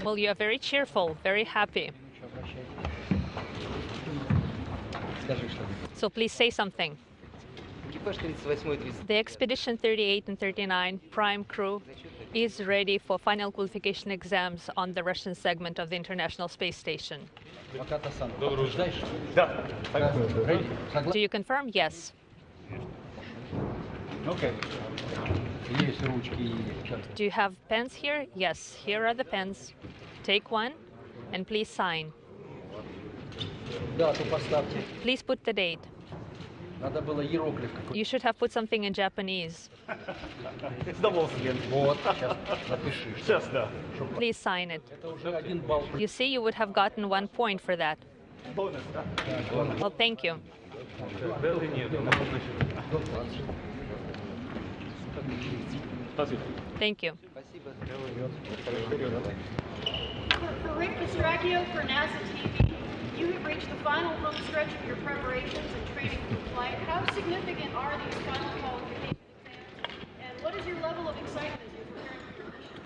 Well, you are very cheerful, very happy. So please say something. The Expedition 38 and 39 prime crew is ready for final qualification exams on the Russian segment of the International Space Station. Do you confirm? Yes. Okay. Do you have pens here? Yes, here are the pens. Take one and please sign. Please put the date. You should have put something in Japanese. Please sign it. You see, you would have gotten 1 point for that. Well, thank you. Thank you. For Rick Pistracchio for NASA TV, you have reached the final home stretch of your preparations and training for flight. How significant are these final qualification exams, and what is your level of excitement as you prepare for your mission?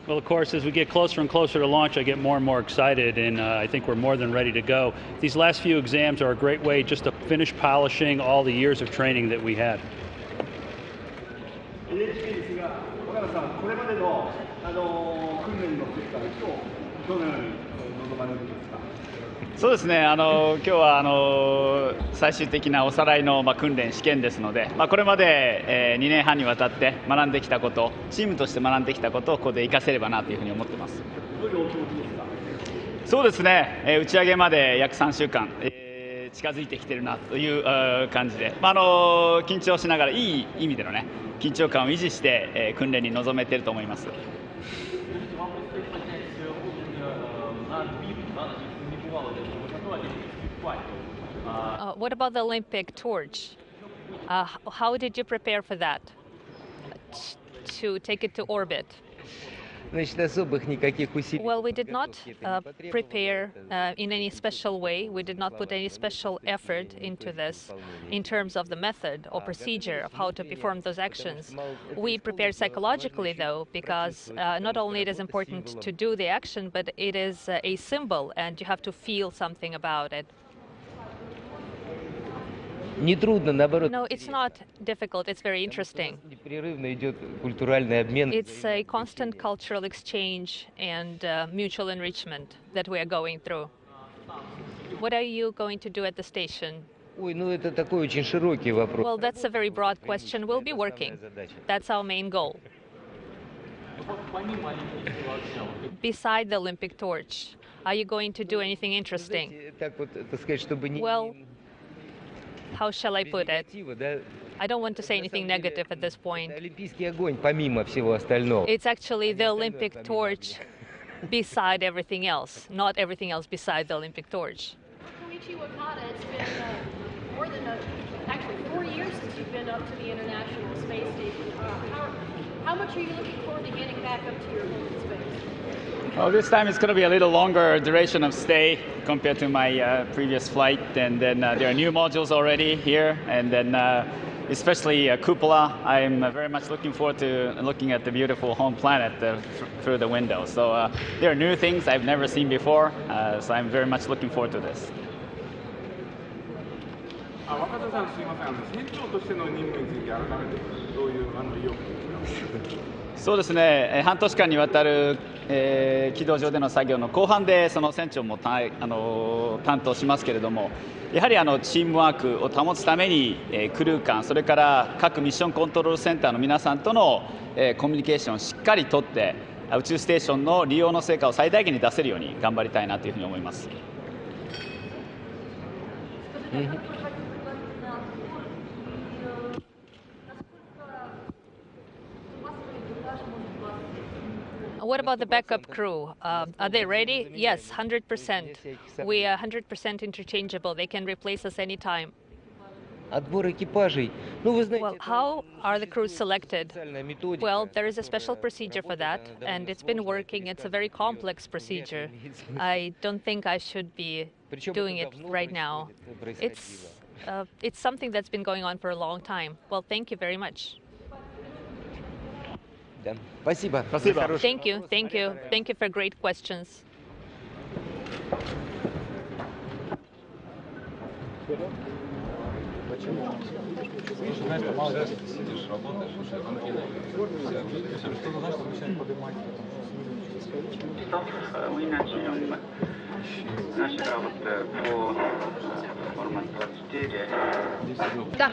Well, of course, as we get closer and closer to launch, I get more and more excited, and I think we're more than ready to go. These last few exams are a great way just to finish polishing all the years of training that we had.そうですね、今日は最終的なおさらいの訓練、試験ですので、これまで2年半にわたって学んできたこと、チームとして学んできたことをここで活かせればなというふうに思っています。そうですね、打ち上げまで約3週間、近づいてきているなという感じで、緊張しながらいい意味でのね、緊張感を維持して、訓練に臨めていると思います。What about the Olympic torch? How did you prepare for that? To take it to orbit? Well, we did not prepare in any special way. We did not put any special effort into this in terms of the method or procedure of how to perform those actions. We prepared psychologically, though, because not only it is important to do the action, but it is a symbol, and you have to feel something about it. No, it's not difficult. It's very interesting. It's a constant cultural exchange and mutual enrichment that we are going through. What are you going to do at the station? Well, that's a very broad question. We'll be working. That's our main goal. Beside the Olympic torch, are you going to do anything interesting? Well, how shall I put it? I don't want to say anything negative at this point. It's actually the Olympic torch beside everything else, not everything else beside the Olympic torch. Koichi Wakata, it's been more than actually 4 years since you've been up to the International Space Station. How much are you looking forward to getting back up to your home in space? Oh, this time it's going to be a little longer duration of stay compared to my previous flight, and then there are new modules already here, and then especially Cupola. I'm very much looking forward to looking at the beautiful home planet through the window. So there are new things I've never seen before, so I'm very much looking forward to this. 若田さん、すみません、船長としての任務について改めてどういう意欲そうですね、半年間にわたる、軌道上での作業の後半でその船長も担当しますけれども、やはりチームワークを保つために、クルー間、それから各ミッションコントロールセンターの皆さんとの、コミュニケーションをしっかりとって宇宙ステーションの利用の成果を最大限に出せるように頑張りたいなというふうに思います。What about the backup crew? Are they ready? Yes, 100%. We are 100% interchangeable. They can replace us anytime. Well, how are the crews selected? Well, there is a special procedure for that, and it's been working. It's a very complex procedure. I don't think I should be doing it right now. It's something that's been going on for a long time. Well, thank you very much. Спасибо. Спасибо. Thank you, thank you, thank you for great questions. We начнем наши работы по формату 4.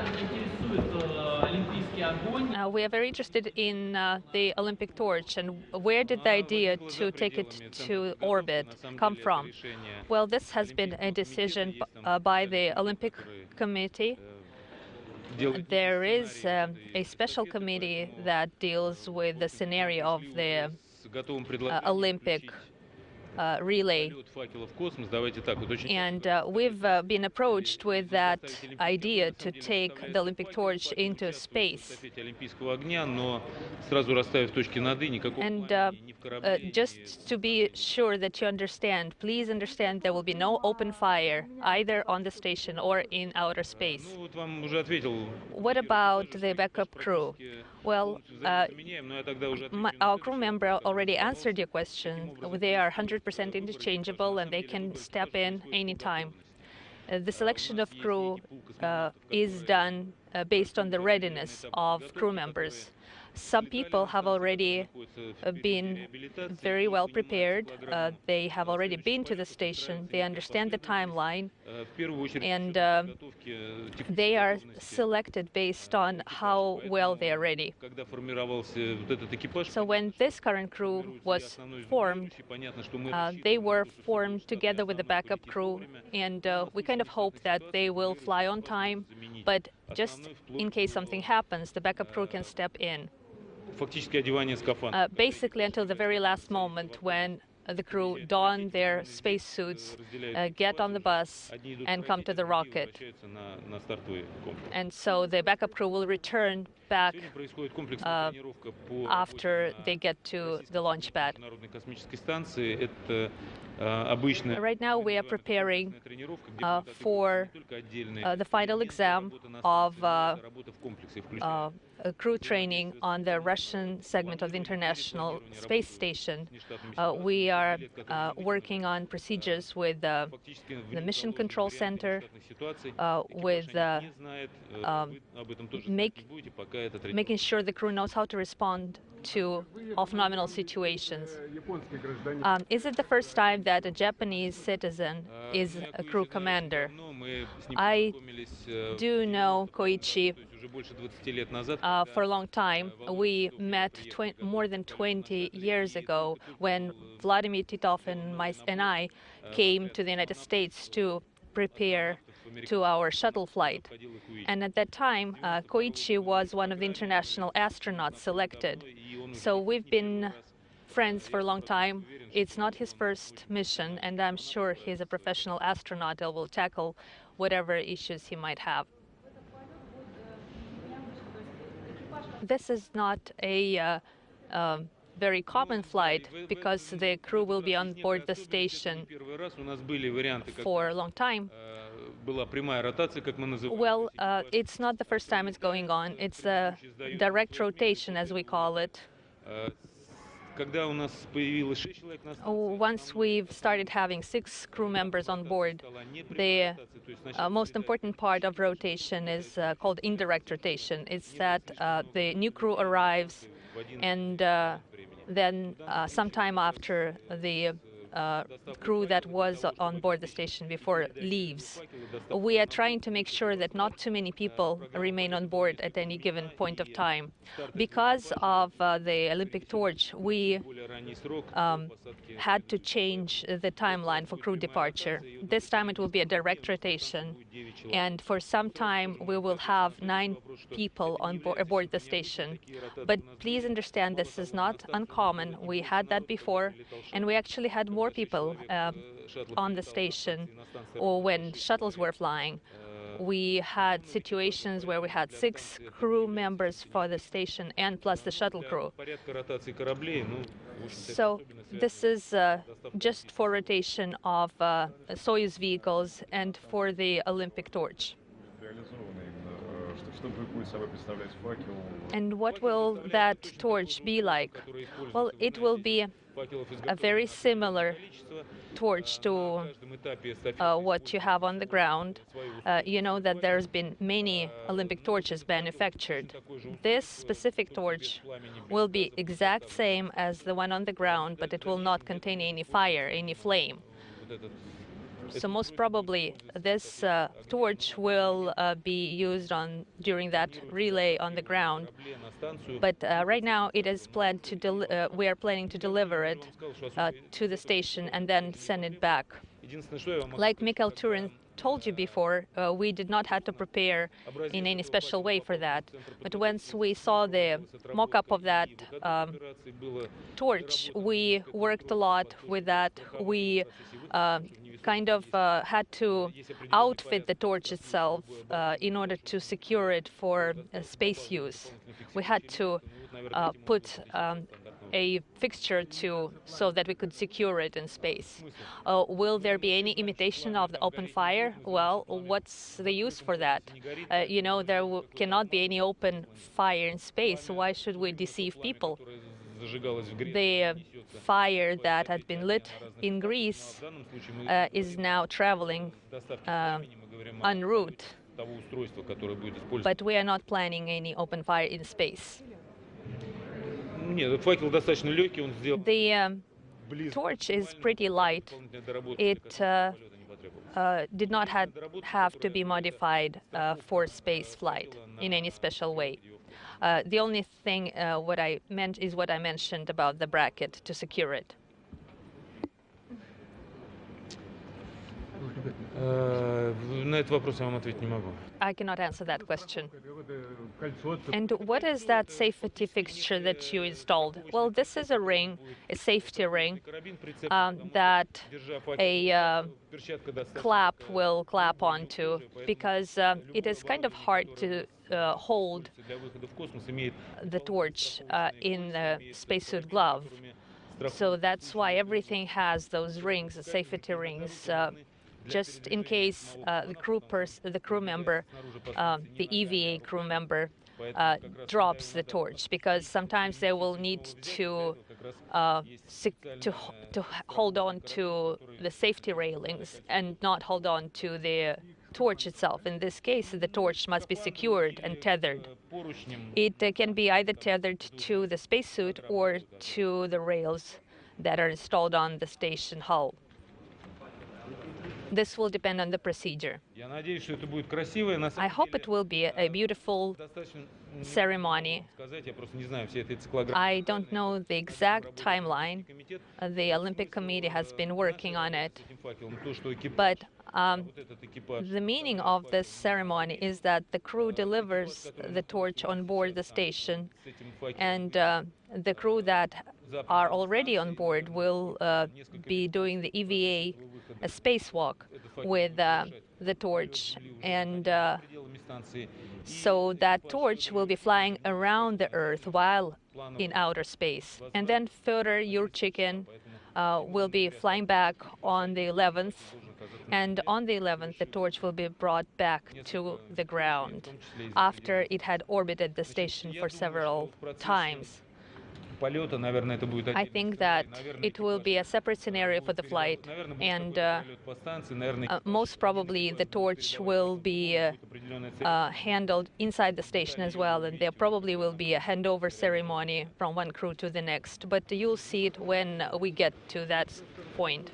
We are very interested in the Olympic torch, and where did the idea to take it to orbit come from? Well, this has been a decision by the Olympic Committee. There is a special committee that deals with the scenario of the Olympic relay. And we've been approached with that idea to take the Olympic torch into space. And just to be sure that you understand, please understand there will be no open fire either on the station or in outer space. What about the backup crew? Well, our crew member already answered your question. They are 100% interchangeable and they can step in anytime. The selection of crew is done based on the readiness of crew members. Some people have already been very well prepared. They have already been to the station. They understand the timeline. And they are selected based on how well they are ready. So when this current crew was formed, they were formed together with the backup crew. And we kind of hope that they will fly on time. But just in case something happens, the backup crew can step in. Basically until the very last moment when the crew don their spacesuits, get on the bus, and come to the rocket. And so the backup crew will return back after they get to the launch pad. Right now we are preparing for the final exam of crew training on the Russian segment of the International Space Station. We are working on procedures with the Mission Control Center, with making sure the crew knows how to respond to off-nominal situations. Is it the first time that a Japanese citizen is a crew commander? I do know Koichi for a long time. We met more than 20 years ago when Vladimir Titov and I came to the United States to prepare to our shuttle flight. And at that time, Koichi was one of the international astronauts selected. So we've been friends for a long time. It's not his first mission, and I'm sure he's a professional astronaut that will tackle whatever issues he might have. This is not a very common flight because the crew will be on board the station for a long time. Well, it's not the first time it's going on. It's a direct rotation, as we call it. Once we've started having 6 crew members on board, the most important part of rotation is called indirect rotation. It's that the new crew arrives and then sometime after the crew that was on board the station before leaves. We are trying to make sure that not too many people remain on board at any given point of time. Because of the Olympic torch, we had to change the timeline for crew departure. This time it will be a direct rotation, and for some time we will have 9 people aboard the station. But please understand, this is not uncommon. We had that before, and we actually had more people on the station, or when shuttles were flying. We had situations where we had 6 crew members for the station and plus the shuttle crew. So this is just for rotation of Soyuz vehicles and for the Olympic torch. And what will that torch be like? Well, it will be a very similar torch to what you have on the ground. You know that there's been many Olympic torches manufactured. This specific torch will be exact same as the one on the ground, but it will not contain any fire, any flame. So most probably this torch will be used during that relay on the ground. But right now it is planned to we are planning to deliver it to the station and then send it back. Like Mikhail Turin told you before, we did not have to prepare in any special way for that. But once we saw the mock-up of that torch, we worked a lot with that. We kind of had to outfit the torch itself in order to secure it for space use. We had to put a fixture so that we could secure it in space. Will there be any imitation of the open fire? Well, what's the use for that? You know, there cannot be any open fire in space. So why should we deceive people? The fire that had been lit in Greece is now traveling en route, but we are not planning any open fire in space. The torch is pretty light. It did not have to be modified for space flight in any special way. The only thing what I meant is what I mentioned about the bracket to secure it. I cannot answer that question. And what is that safety fixture that you installed? Well, this is a ring, a safety ring, that a clap will clap onto, because it is kind of hard to hold the torch in the spacesuit glove. So that's why everything has those rings, the safety rings, just in case the crew member, the EVA crew member, drops the torch, because sometimes they will need to hold on to the safety railings and not hold on to the torch itself. In this case, the torch must be secured and tethered. It can be either tethered to the spacesuit or to the rails that are installed on the station hull. This will depend on the procedure. I hope it will be a beautiful ceremony. I don't know the exact timeline. The Olympic Committee has been working on it. But the meaning of this ceremony is that the crew delivers the torch on board the station, and the crew that are already on board will be doing the EVA a spacewalk with the torch, and so that torch will be flying around the Earth while in outer space. And then Fyodor Yurchikhin will be flying back on the 11th, and on the 11th the torch will be brought back to the ground after it had orbited the station for several times. I think that it will be a separate scenario for the flight, and most probably the torch will be handled inside the station as well, and there probably will be a handover ceremony from one crew to the next, but you'll see it when we get to that point.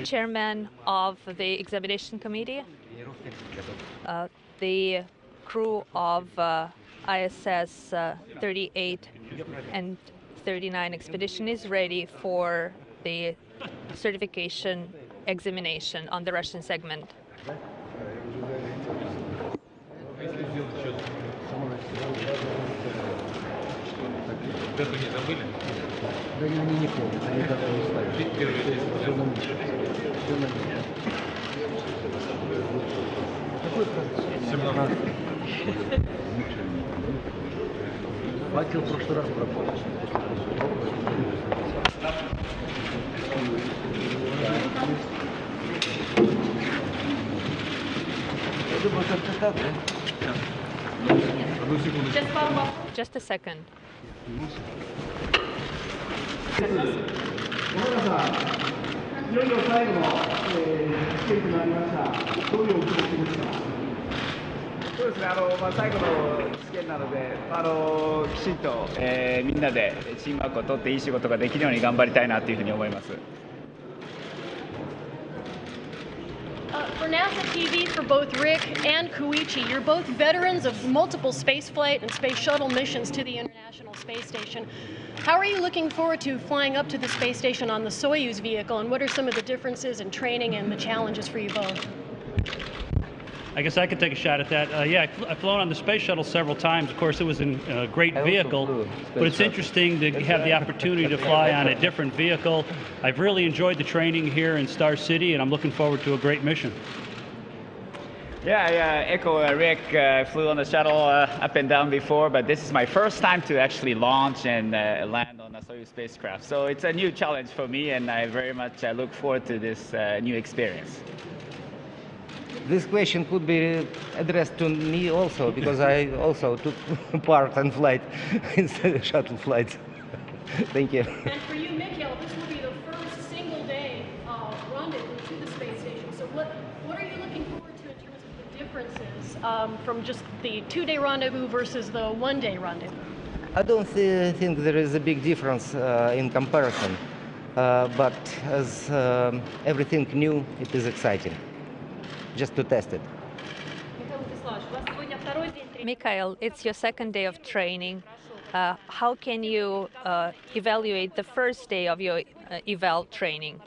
Chairman of the examination committee, the crew of ISS 38 and 39 expedition is ready for the certification examination on the Russian segment. Факел в прошлый раз пропал. Я думаю, как-то так, да? Одну секунду. Just a second. いよいよ最後の試験となりました。どういうお気持ちですか？そうですね、最後の試験なので、きちんと、みんなでチームワークを取っていい仕事ができるように頑張りたいなというふうに思います。For NASA TV, for both Rick and Koichi, you're both veterans of multiple spaceflight and space shuttle missions to the International Space Station. How are you looking forward to flying up to the space station on the Soyuz vehicle, and what are some of the differences in training and the challenges for you both? I guess I could take a shot at that. Yeah, I've flown on the space shuttle several times. Of course, it was a great vehicle, but it's interesting to have the opportunity to fly on a different vehicle. I've really enjoyed the training here in Star City, and I'm looking forward to a great mission. Yeah, Echo, Rick flew on the shuttle up and down before, but this is my first time to actually launch and land on a Soyuz spacecraft. So it's a new challenge for me, and I very much look forward to this new experience. This question could be addressed to me also, because I also took part in flight in shuttle flights. Thank you. And for you, Mikhail, this will be the first single day rendezvous to the space station. So what are you looking forward to in terms of the differences from just the 2-day rendezvous versus the 1-day rendezvous? I don't think there is a big difference in comparison, but as everything new, it is exciting. Just to test it. Mikhail, it's your second day of training. How can you evaluate the first day of your eval training?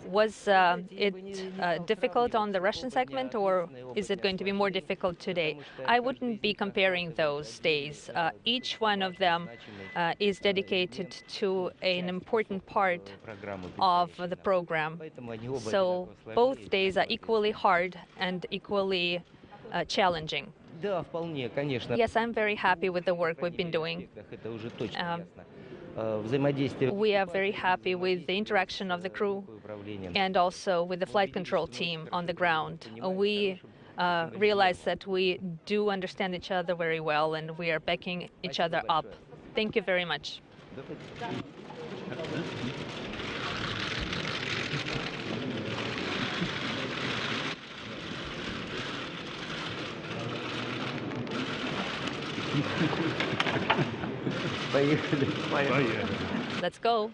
Was it difficult on the Russian segment, or is it going to be more difficult today? I wouldn't be comparing those days. Each one of them is dedicated to an important part of the program. So both days are equally hard and equally challenging. Yes, I'm very happy with the work we've been doing. We are very happy with the interaction of the crew and also with the flight control team on the ground. We realize that we do understand each other very well, and we are backing each other up. Thank you very much. Let's go.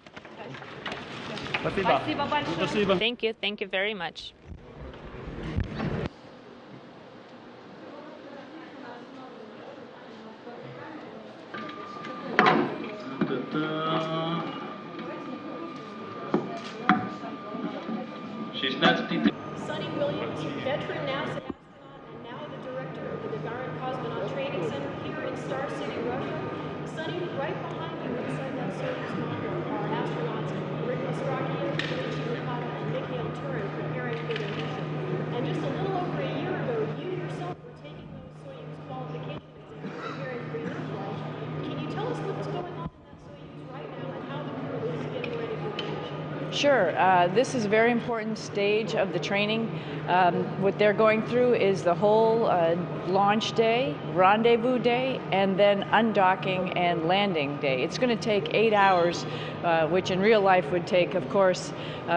Thank you. Thank you very much. Sonny Williams, veteran NASA astronaut and now the director of the Gagarin Cosmonaut Training Center here in Star City, Russia. Sonny, right behind you inside that Soyuz module are astronauts Rick Mastracchio, Koichi Okada, and Mikhail Turin preparing for their mission. And just a little over a year ago, you yourself were taking those Soyuz qualification exams preparing for your flight. Can you tell us what's going on in that Soyuz right now and how the crew is getting ready for their mission? Sure. This is a very important stage of the training. What they're going through is the whole launch day, rendezvous day, and then undocking and landing day. It's going to take 8 hours, which in real life would take, of course,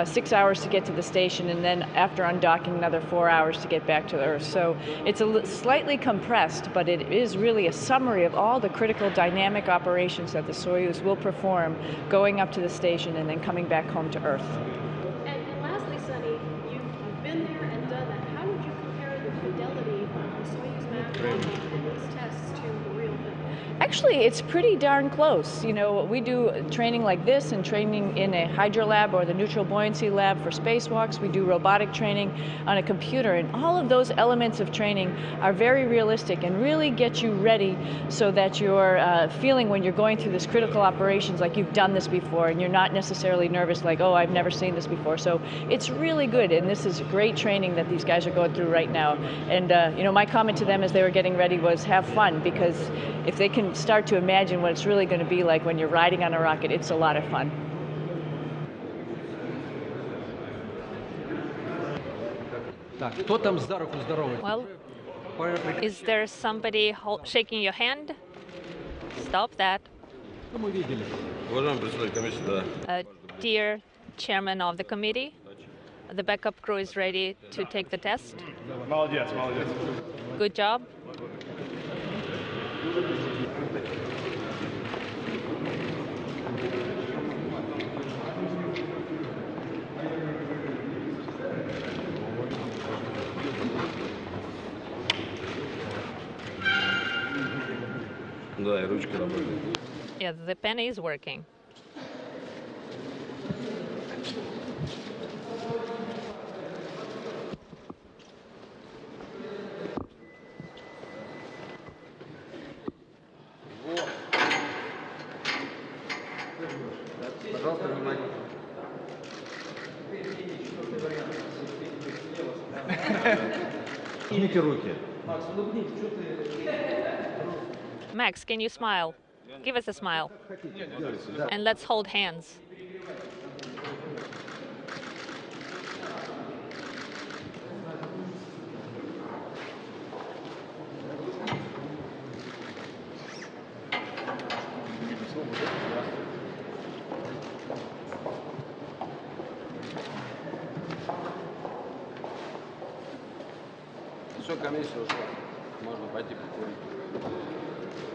6 hours to get to the station, and then after undocking, another 4 hours to get back to the Earth. So it's slightly compressed, but it is really a summary of all the critical dynamic operations that the Soyuz will perform going up to the station and then coming back home to Earth. And lastly, Sonny, you've been there and done that. How would you compare the fidelity of the Soyuz map in these tests to the real thing? Actually, it's pretty darn close. You know, we do training like this and training in a hydrolab or the neutral buoyancy lab for spacewalks. We do robotic training on a computer, and all of those elements of training are very realistic and really get you ready so that you're feeling when you're going through this critical operations like you've done this before, and you're not necessarily nervous like, oh, I've never seen this before. So it's really good, and this is great training that these guys are going through right now. And you know, my comment to them as they were getting ready was have fun, because if they can can start to imagine what it's really going to be like when you're riding on a rocket. It's a lot of fun. Well, is there somebody shaking your hand? Stop that. Dear Chairman of the committee, the backup crew is ready to take the test. Good job. Yeah, the pen is working. Max, can you smile? Give us a smile. And let's hold hands.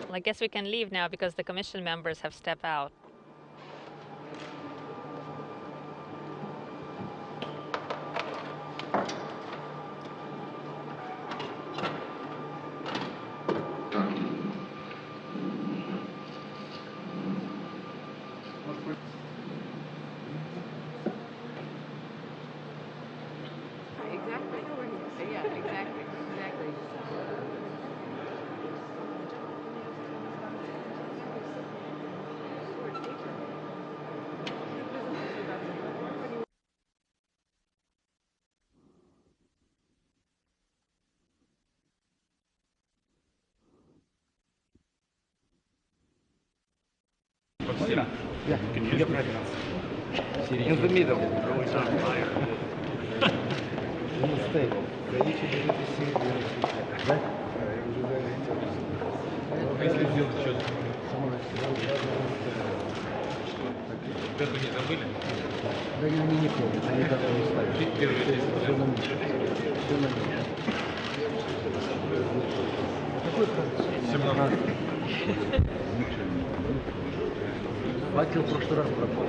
Well, I guess we can leave now because the commission members have stepped out. Yeah, in the middle. Хватил в прошлый раз пропал.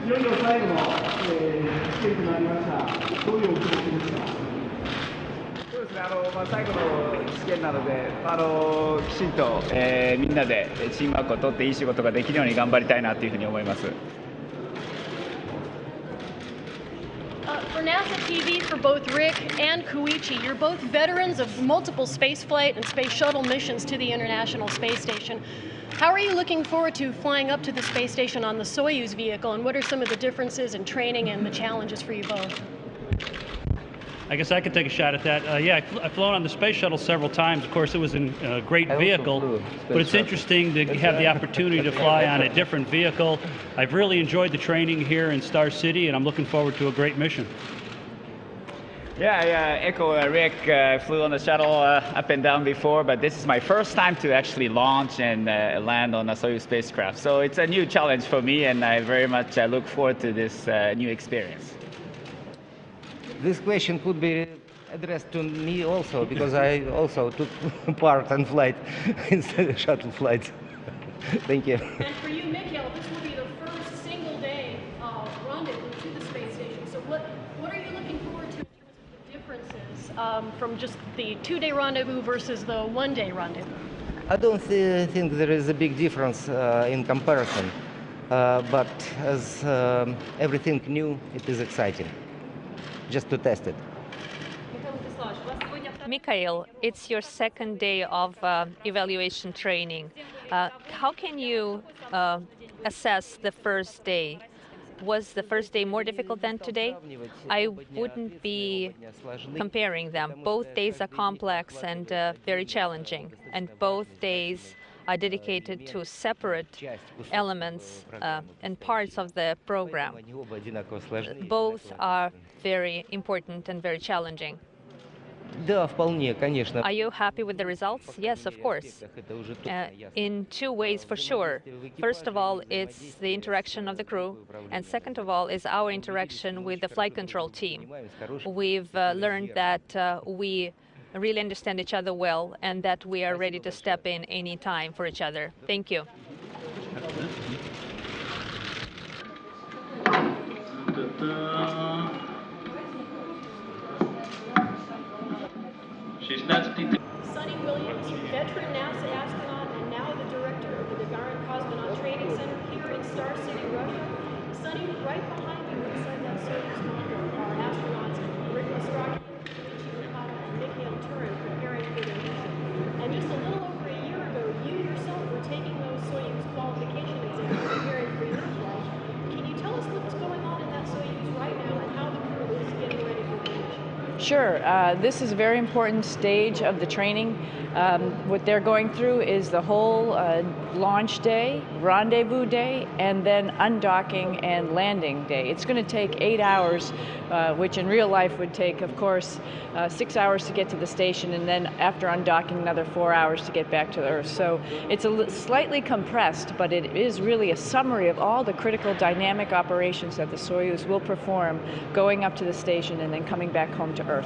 いよいよ最後の試験となりました。どういうお気持ちですか？そうですね、最後の試験なので、きちんと、みんなでチームワークを取っていい仕事ができるように頑張りたいなというふうに思います。For NASA TV, for both Rick and Koichi, you're both veterans of multiple spaceflight and space shuttle missions to the International Space Station. How are you looking forward to flying up to the space station on the Soyuz vehicle, and what are some of the differences in training and the challenges for you both? I guess I could take a shot at that. Yeah, I've flown on the space shuttle several times. Of course, it was a great vehicle, but it's interesting to have the opportunity to fly on a different vehicle. I've really enjoyed the training here in Star City, and I'm looking forward to a great mission. Yeah, Echo, Rick flew on the shuttle up and down before, but this is my first time to actually launch and land on a Soyuz spacecraft. So it's a new challenge for me, and I very much look forward to this new experience. This question could be addressed to me also, because I also took part in flight in shuttle flights. Thank you. And for you, Mikhail, this will be the first single day rendezvous to the space station. So what are you looking forward to in terms of the differences from just the 2-day rendezvous versus the 1-day rendezvous? I don't think there is a big difference in comparison, but as everything new, it is exciting, just to test it. Mikhail, it's your second day of evaluation training. How can you assess the first day? Was the first day more difficult than today? I wouldn't be comparing them. Both days are complex and very challenging, and both days are dedicated to separate elements and parts of the program. Both are very important and very challenging. Are you happy with the results? Yes, of course. In two ways, for sure. First of all, it's the interaction of the crew, and second of all is our interaction with the flight control team. We've learned that we really understand each other well and that we are ready to step in any time for each other. Thank you. Sonny Williams, veteran NASA astronaut and now the director of the Gagarin Cosmonaut Training Center here in Star City, Russia. Sonny, right behind you inside that Soyuz module are astronauts Rick Ostrowski, and Mikhail Turin preparing for their mission. And just a little over a year ago, you yourself were taking those Soyuz qualification exams preparing for your flight. Can you tell us what's going on in that Soyuz right now and how the crew is getting ready for the mission? Sure. This is a very important stage of the training. What they're going through is the whole launch day, rendezvous day, and then undocking and landing day. It's going to take 8 hours, which in real life would take, of course, 6 hours to get to the station, and then after undocking, another 4 hours to get back to the Earth. So it's slightly compressed, but it is really a summary of all the critical dynamic operations that the Soyuz will perform going up to the station and then coming back home to Earth.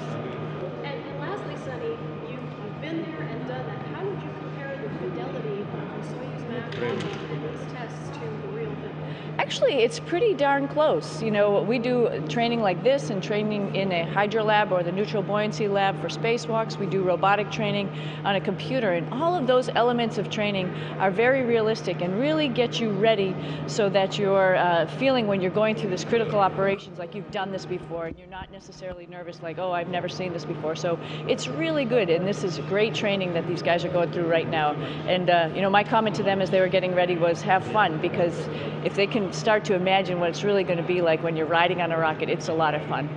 And lastly, Sonny, you've been there and done that. How would you compare the fidelity of the Soyuz map and these tests to the real thing? Actually, it's pretty darn close. You know, we do training like this and training in a hydrolab or the neutral buoyancy lab for spacewalks. We do robotic training on a computer, and all of those elements of training are very realistic and really get you ready so that you're feeling when you're going through this critical operations like you've done this before and you're not necessarily nervous like, oh, I've never seen this before. So it's really good, and this is great training that these guys are going through right now. And, you know, my comment to them as they were getting ready was have fun, because if they can start to imagine what it's really going to be like when you're riding on a rocket, it's a lot of fun.